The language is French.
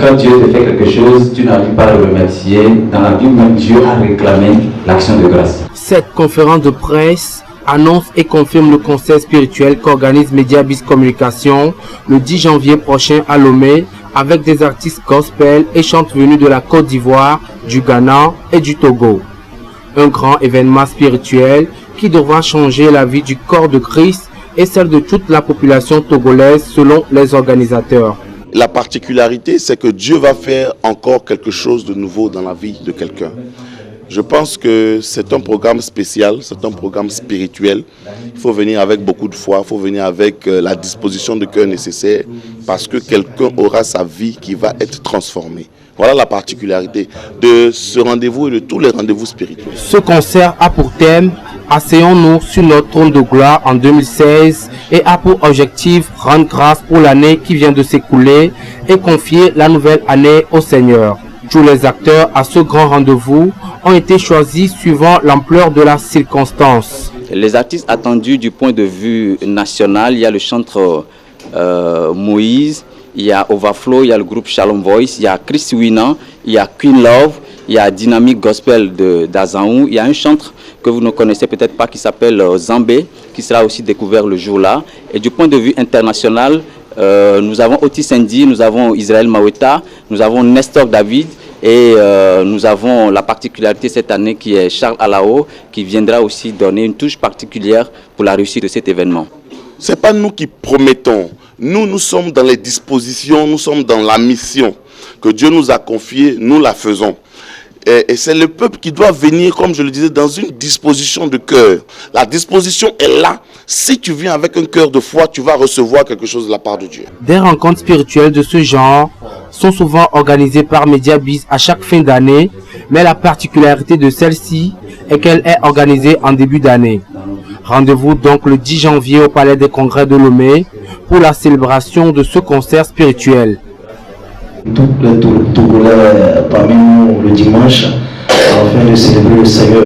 quand Dieu te fait quelque chose, tu n'arrives pas à le remercier. Dans la Bible, même Dieu a réclamé l'action de grâce. Cette conférence de presse annonce et confirme le concert spirituel qu'organise Mediabis Communication le 10 janvier prochain à Lomé avec des artistes gospel et chantes venus de la Côte d'Ivoire, du Ghana et du Togo. Un grand événement spirituel qui devra changer la vie du corps de Christ et celle de toute la population togolaise selon les organisateurs. La particularité, c'est que Dieu va faire encore quelque chose de nouveau dans la vie de quelqu'un. Je pense que c'est un programme spécial, c'est un programme spirituel. Il faut venir avec beaucoup de foi, il faut venir avec la disposition de cœur nécessaire parce que quelqu'un aura sa vie qui va être transformée. Voilà la particularité de ce rendez-vous et de tous les rendez-vous spirituels. Ce concert a pour thème « Asseyons-nous sur notre trône de gloire en 2016 » et a pour objectif « Rendre grâce pour l'année qui vient de s'écouler et confier la nouvelle année au Seigneur ». Tous les acteurs à ce grand rendez-vous ont été choisis suivant l'ampleur de la circonstance. Les artistes attendus du point de vue national, il y a le chanteur Moïse, il y a Overflow, il y a le groupe Shalom Voice, il y a Chris Winan, il y a Queen Love, il y a Dynamic Gospel d'Azaou, il y a un chanteur que vous ne connaissez peut-être pas qui s'appelle Zambé, qui sera aussi découvert le jour-là. Et du point de vue international, nous avons Otis Andy, nous avons Israël Maweta, nous avons Nestor David et nous avons la particularité cette année qui est Charles Alao qui viendra aussi donner une touche particulière pour la réussite de cet événement. Ce n'est pas nous qui promettons, nous sommes dans les dispositions, nous sommes dans la mission que Dieu nous a confiée, nous la faisons. Et c'est le peuple qui doit venir, comme je le disais, dans une disposition de cœur. La disposition est là. Si tu viens avec un cœur de foi, tu vas recevoir quelque chose de la part de Dieu. Des rencontres spirituelles de ce genre sont souvent organisées par Mediabis à chaque fin d'année, mais la particularité de celle-ci est qu'elle est organisée en début d'année. Rendez-vous donc le 10 janvier au Palais des Congrès de Lomé pour la célébration de ce concert spirituel. Tous les Togolais parmi nous le dimanche afin de célébrer le Seigneur.